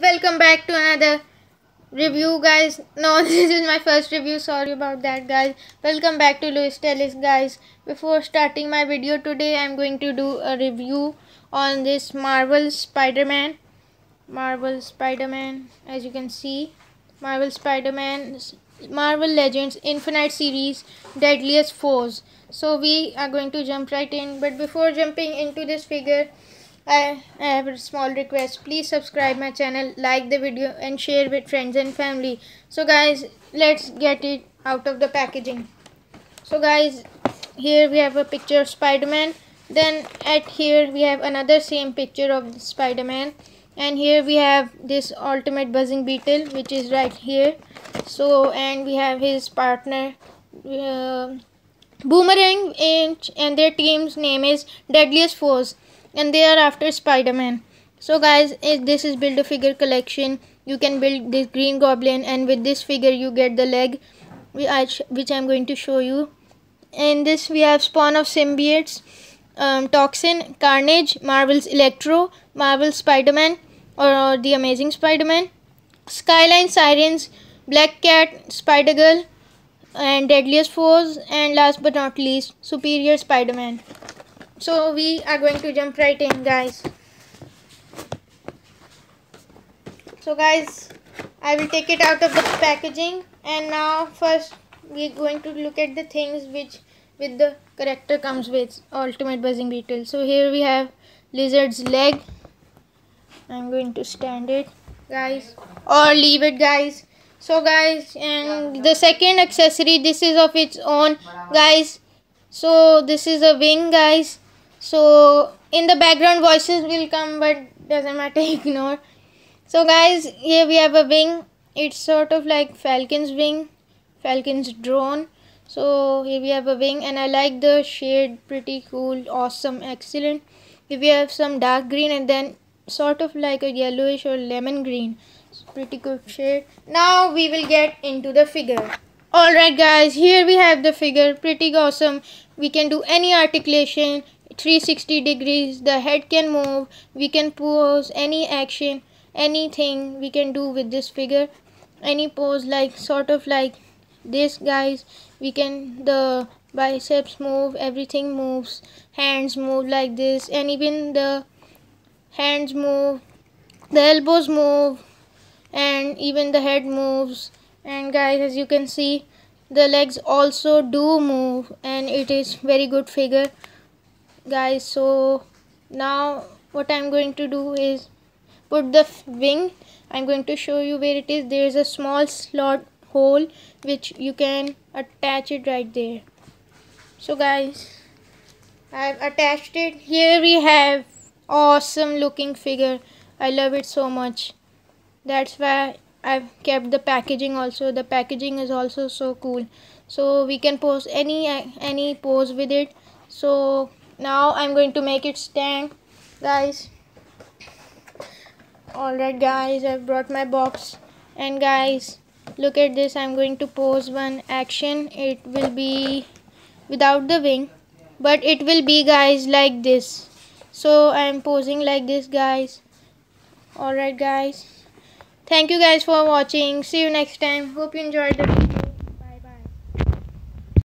welcome back to another review, guys. No, this is my first review, sorry about that, guys. Welcome back to Louis Tellis, guys. Before starting my video today, I'm going to do a review on this Marvel Spider-Man. As you can see, Marvel Spider-Man, Marvel Legends Infinite Series Deadliest Foes. So we are going to jump right in, but before jumping into this figure, I have a small request. Please subscribe my channel, like the video and share with friends and family. So guys, let's get it out of the packaging. So guys, here we have a picture of Spider-Man. Then at here we have another same picture of Spider-Man. And here we have this ultimate buzzing beetle, which is right here. So, and we have his partner Boomerang, and their team's name is Deadliest Foes, and they are after Spider-Man. So guys, this is Build-A-Figure collection. You can build this Green Goblin, and with this figure you get the leg, which I'm going to show you. In this we have Spawn of Symbiotes, Toxin, Carnage, Marvel's Electro, Marvel's Spider-Man or the Amazing Spider-Man, Skyline Sirens, Black Cat, Spider-Girl, and Deadliest Foes, and last but not least, Superior Spider-Man. So we are going to jump right in, guys. So guys, I will take it out of the packaging, and now first we are going to look at the things which with the character comes with Ultimate Buzzing Beetle. So here we have Lizard's leg. I'm going to stand it, guys, or leave it, guys. So guys, and the second accessory, this is of its own, guys. So this is a wing, guys. So in the background voices will come, but doesn't matter, ignore. So guys, here we have a wing. It's sort of like Falcon's wing, Falcon's drone. So here we have a wing, and I like the shade, pretty cool, awesome, excellent. If we have some dark green and then sort of like a yellowish or lemon green, it's pretty good shade. Now we will get into the figure. Alright guys, here we have the figure, pretty awesome. We can do any articulation, 360 degrees, the head can move, we can pose any action, anything we can do with this figure. Any pose, like sort of like this, guys. We can, the biceps move, everything moves, hands move like this, and even the hands move, the elbows move, and even the head moves. And guys, as you can see, the legs also do move, and it is very good figure, guys. So now what I'm going to do is put the wing. I'm going to show you where it is. There is a small slot hole which you can attach it right there. So guys, I've attached it. Here we have awesome looking figure. I love it so much. That's why I've kept the packaging also. The packaging is also so cool. So we can pose any pose with it. So now I'm going to make it stand, guys. Alright guys, I've brought my box, and guys, look at this. I'm going to pose one action. It will be without the wing, but it will be, guys, like this. So I'm posing like this, guys. Alright guys, thank you guys for watching. See you next time. Hope you enjoyed the video.